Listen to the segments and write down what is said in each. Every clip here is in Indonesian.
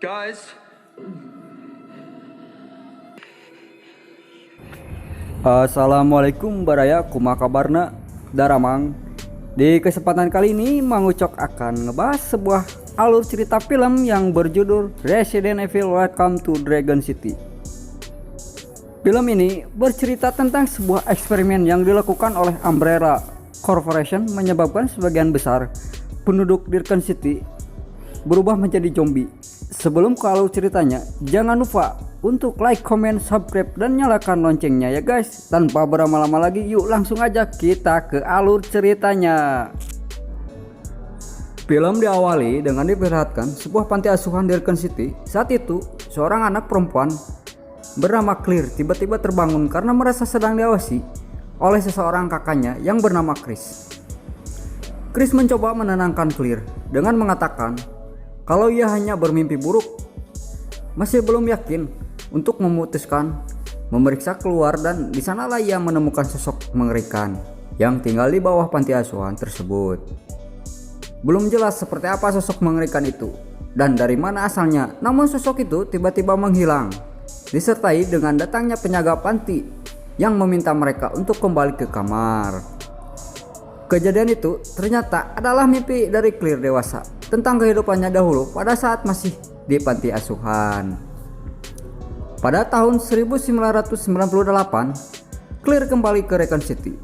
Guys, Assalamualaikum baraya, kumaha kabarna daramang. Di kesempatan kali ini Mang Ucok akan ngebahas sebuah alur cerita film yang berjudul Resident Evil Welcome to Dragon City. Film ini bercerita tentang sebuah eksperimen yang dilakukan oleh Umbrella Corporation menyebabkan sebagian besar penduduk Dragon City berubah menjadi zombie. Sebelum ke alur ceritanya, jangan lupa untuk like, comment, subscribe, dan nyalakan loncengnya ya guys. Tanpa berlama-lama lagi, yuk langsung aja kita ke alur ceritanya. Film diawali dengan diperlihatkan sebuah panti asuhan di Dragon City. Saat itu, seorang anak perempuan bernama Claire tiba-tiba terbangun karena merasa sedang diawasi oleh seseorang kakaknya yang bernama Chris. Chris mencoba menenangkan Claire dengan mengatakan kalau ia hanya bermimpi buruk. Masih belum yakin untuk memutuskan memeriksa keluar, dan di sanalah ia menemukan sosok mengerikan yang tinggal di bawah panti asuhan tersebut. Belum jelas seperti apa sosok mengerikan itu dan dari mana asalnya, namun sosok itu tiba-tiba menghilang disertai dengan datangnya penjaga panti yang meminta mereka untuk kembali ke kamar. Kejadian itu ternyata adalah mimpi dari Claire dewasa tentang kehidupannya dahulu pada saat masih di panti asuhan. Pada tahun 1998, Claire kembali ke Raccoon City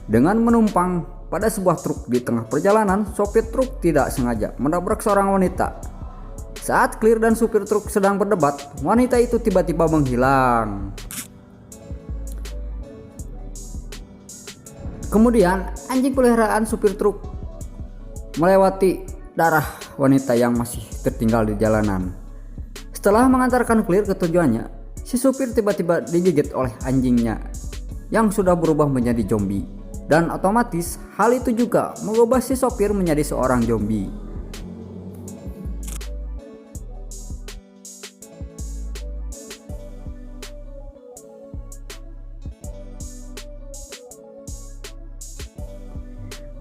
dengan menumpang pada sebuah truk. Di tengah perjalanan, sopir truk tidak sengaja menabrak seorang wanita. Saat Claire dan supir truk sedang berdebat, wanita itu tiba-tiba menghilang. Kemudian anjing peliharaan supir truk melewati darah wanita yang masih tertinggal di jalanan. Setelah mengantarkan Claire ke tujuannya, si supir tiba-tiba digigit oleh anjingnya yang sudah berubah menjadi zombie, dan otomatis hal itu juga mengubah si sopir menjadi seorang zombie.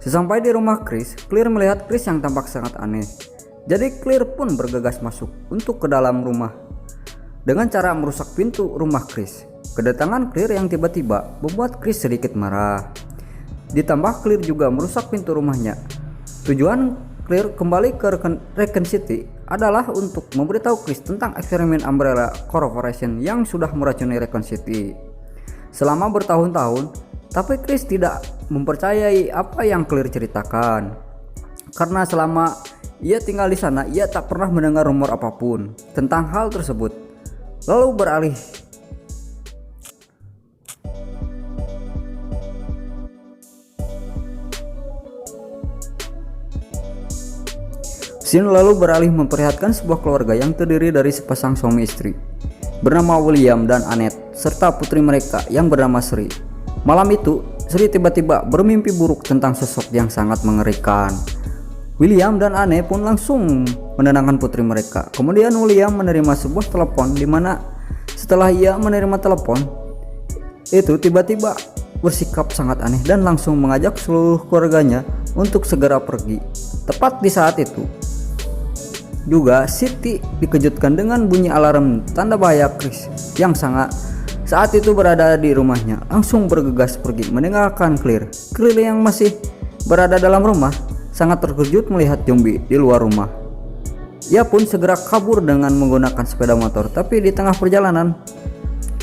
Sesampai di rumah Chris, Claire melihat Chris yang tampak sangat aneh. Jadi Claire pun bergegas masuk untuk ke dalam rumah dengan cara merusak pintu rumah Chris. Kedatangan Claire yang tiba-tiba membuat Chris sedikit marah. Ditambah Claire juga merusak pintu rumahnya. Tujuan Claire kembali ke Raccoon City adalah untuk memberitahu Chris tentang eksperimen Umbrella Corporation yang sudah meracuni Raccoon City selama bertahun-tahun. Tapi Chris tidak mempercayai apa yang Claire ceritakan, karena selama ia tinggal di sana ia tak pernah mendengar rumor apapun tentang hal tersebut. Lalu beralih memperlihatkan sebuah keluarga yang terdiri dari sepasang suami istri bernama William dan Annette serta putri mereka yang bernama Sri. Malam itu, Sri tiba-tiba bermimpi buruk tentang sosok yang sangat mengerikan. William dan Anne pun langsung menenangkan putri mereka. Kemudian William menerima sebuah telepon, di mana setelah ia menerima telepon itu tiba-tiba bersikap sangat aneh dan langsung mengajak seluruh keluarganya untuk segera pergi. Tepat di saat itu juga Siti dikejutkan dengan bunyi alarm tanda bahaya. Chris yang saat itu berada di rumahnya langsung bergegas pergi meninggalkan Claire. Claire yang masih berada dalam rumah sangat terkejut melihat zombie di luar rumah. Ia pun segera kabur dengan menggunakan sepeda motor. Tapi di tengah perjalanan,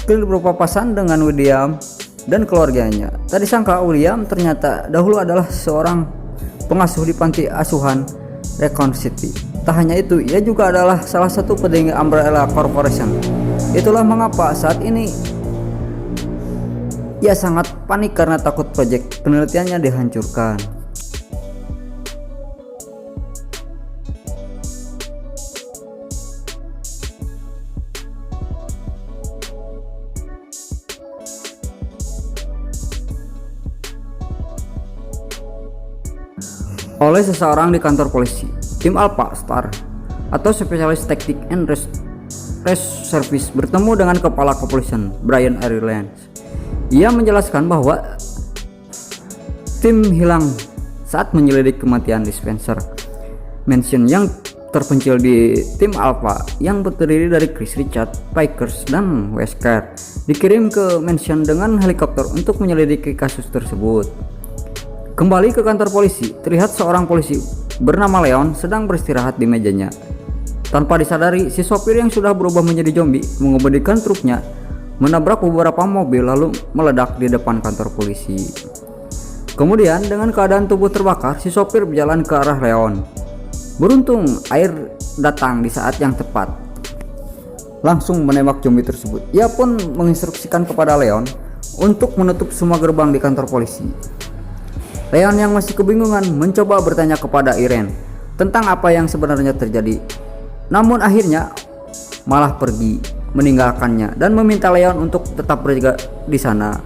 Claire berpapasan dengan William dan keluarganya. Tak disangka William ternyata dahulu adalah seorang pengasuh di panti asuhan Raccoon City. Tak hanya itu, ia juga adalah salah satu petinggi Umbrella Corporation. Itulah mengapa saat ini ia sangat panik karena takut proyek penelitiannya dihancurkan. Oleh seseorang di kantor polisi, tim Alpha Star atau spesialis taktik and Race Service bertemu dengan kepala kepolisian Brian Ireland. Ia menjelaskan bahwa tim hilang saat menyelidik kematian di Spencer Mansion yang terpencil di tim Alpha yang terdiri dari Chris, Richard, Pikers, dan Wesker dikirim ke mansion dengan helikopter untuk menyelidiki kasus tersebut. Kembali ke kantor polisi, terlihat seorang polisi bernama Leon sedang beristirahat di mejanya. Tanpa disadari, si sopir yang sudah berubah menjadi zombie mengemudikan truknya menabrak beberapa mobil lalu meledak di depan kantor polisi. Kemudian dengan keadaan tubuh terbakar, si sopir berjalan ke arah Leon. Beruntung air datang di saat yang tepat, langsung menembak zombie tersebut. Ia pun menginstruksikan kepada Leon untuk menutup semua gerbang di kantor polisi. Leon yang masih kebingungan mencoba bertanya kepada Irene tentang apa yang sebenarnya terjadi. Namun akhirnya malah pergi meninggalkannya dan meminta Leon untuk tetap berjaga di sana.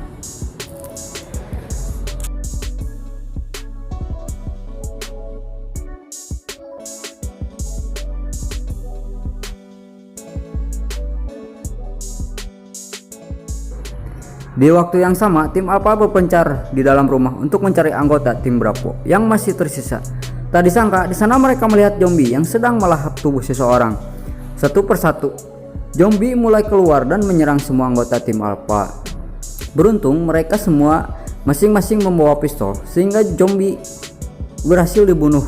Di waktu yang sama, tim Alpha berpencar di dalam rumah untuk mencari anggota tim Bravo yang masih tersisa. Tak disangka di sana mereka melihat zombie yang sedang melahap tubuh seseorang. Satu persatu, zombie mulai keluar dan menyerang semua anggota tim Alpha. Beruntung mereka semua masing-masing membawa pistol sehingga zombie berhasil dibunuh.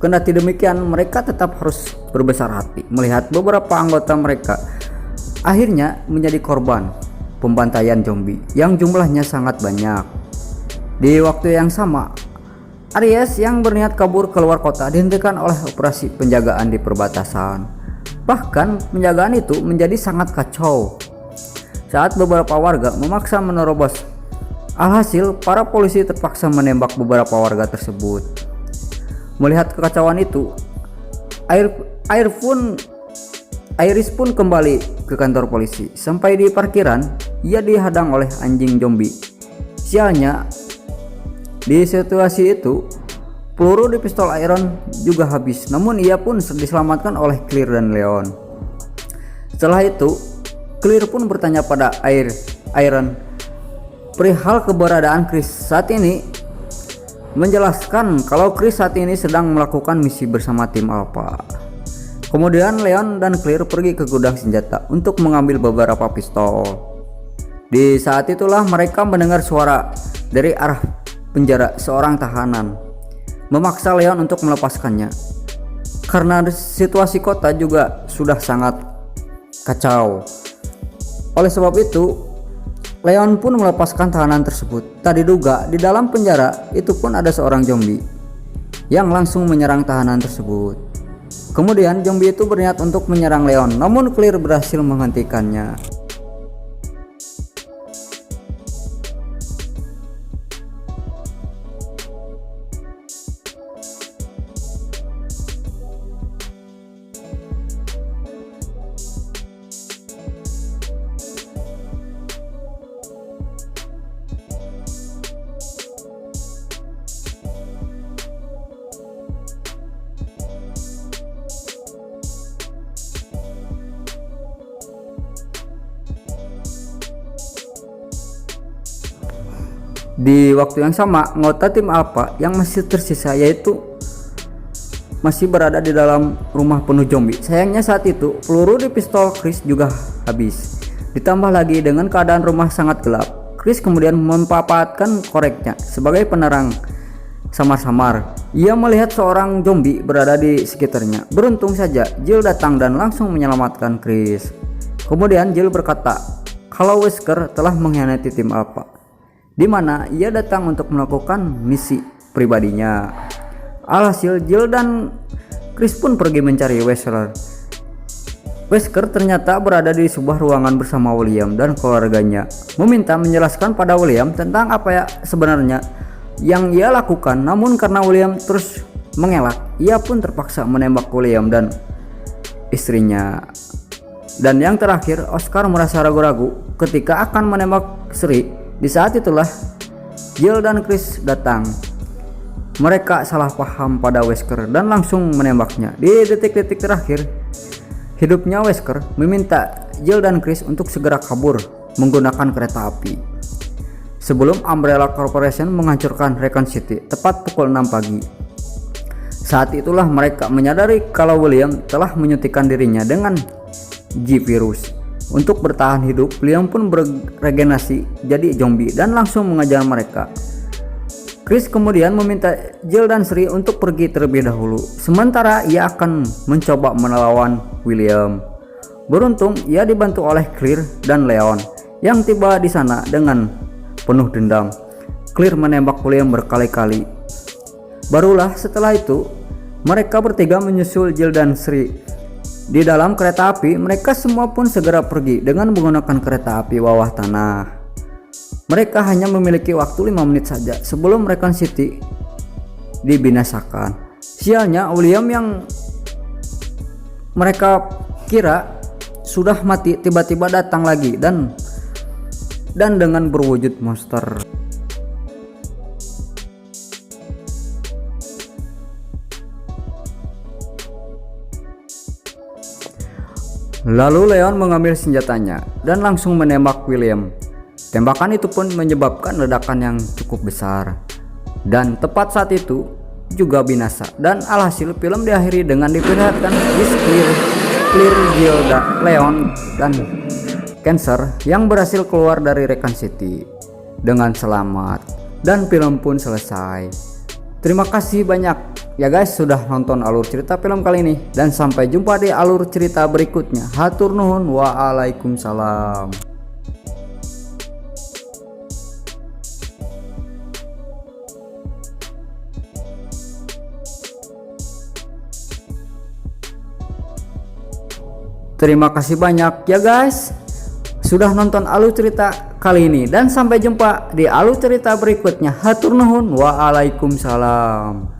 Kendati demikian, mereka tetap harus berbesar hati melihat beberapa anggota mereka akhirnya menjadi korban pembantaian zombie yang jumlahnya sangat banyak. Di waktu yang sama, Aries yang berniat kabur keluar kota dihentikan oleh operasi penjagaan di perbatasan. Bahkan penjagaan itu menjadi sangat kacau saat beberapa warga memaksa menerobos. Alhasil para polisi terpaksa menembak beberapa warga tersebut. Melihat kekacauan itu, Iris pun kembali ke kantor polisi. Sampai di parkiran, ia dihadang oleh anjing zombie. Sialnya, di situasi itu peluru di pistol Iron juga habis. Namun ia pun diselamatkan oleh Clear dan Leon. Setelah itu, Clear pun bertanya pada Iron perihal keberadaan Chris. Saat ini menjelaskan kalau Chris saat ini sedang melakukan misi bersama tim Alpha. Kemudian Leon dan Clear pergi ke gudang senjata untuk mengambil beberapa pistol. Di saat itulah mereka mendengar suara dari arah penjara seorang tahanan memaksa Leon untuk melepaskannya. Karena situasi kota juga sudah sangat kacau. Oleh sebab itu, Leon pun melepaskan tahanan tersebut. Tak diduga di dalam penjara itu pun ada seorang zombie yang langsung menyerang tahanan tersebut. Kemudian zombie itu berniat untuk menyerang Leon, namun Clear berhasil menghentikannya. Di waktu yang sama, anggota tim Alpha yang masih tersisa yaitu masih berada di dalam rumah penuh zombie. Sayangnya saat itu peluru di pistol Chris juga habis. Ditambah lagi dengan keadaan rumah sangat gelap, Chris kemudian memanfaatkan koreknya sebagai penerang samar-samar. Ia melihat seorang zombie berada di sekitarnya. Beruntung saja Jill datang dan langsung menyelamatkan Chris. Kemudian Jill berkata kalau Wesker telah mengkhianati tim Alpha, di mana ia datang untuk melakukan misi pribadinya. Alhasil Jill dan Chris pun pergi mencari Wesker. Wesker ternyata berada di sebuah ruangan bersama William dan keluarganya, meminta menjelaskan pada William tentang apa ya sebenarnya yang ia lakukan. Namun karena William terus mengelak, ia pun terpaksa menembak William dan istrinya. Dan yang terakhir, Oscar merasa ragu-ragu ketika akan menembak Sri. Di saat itulah Jill dan Chris datang. Mereka salah paham pada Wesker dan langsung menembaknya. Di detik-detik terakhir hidupnya, Wesker meminta Jill dan Chris untuk segera kabur menggunakan kereta api sebelum Umbrella Corporation menghancurkan Raccoon City tepat pukul 6 pagi. Saat itulah mereka menyadari kalau William telah menyuntikkan dirinya dengan G virus. Untuk bertahan hidup, William pun beregenerasi jadi zombie dan langsung mengejar mereka. Chris kemudian meminta Jill dan Sri untuk pergi terlebih dahulu, sementara ia akan mencoba melawan William. Beruntung ia dibantu oleh Claire dan Leon yang tiba di sana dengan penuh dendam. Claire menembak William berkali-kali. Barulah setelah itu mereka bertiga menyusul Jill dan Sri. Di dalam kereta api, mereka semua pun segera pergi dengan menggunakan kereta api bawah tanah. Mereka hanya memiliki waktu 5 menit saja sebelum Raccoon City dibinasakan. Sialnya, William yang mereka kira sudah mati tiba-tiba datang lagi dan dengan berwujud monster. Lalu Leon mengambil senjatanya dan langsung menembak William. Tembakan itu pun menyebabkan ledakan yang cukup besar. Dan tepat saat itu juga binasa. Dan alhasil film diakhiri dengan diperlihatkan Claire, Jill, Leon, dan Cancer yang berhasil keluar dari Raccoon City dengan selamat. Dan film pun selesai. Terima kasih banyak ya guys sudah nonton alur cerita film kali ini, dan sampai jumpa di alur cerita berikutnya. Hatur nuhun, waalaikumsalam. Terima kasih banyak ya guys sudah nonton alur cerita kali ini, dan sampai jumpa di alur cerita berikutnya. Hatur nuhun, waalaikumsalam.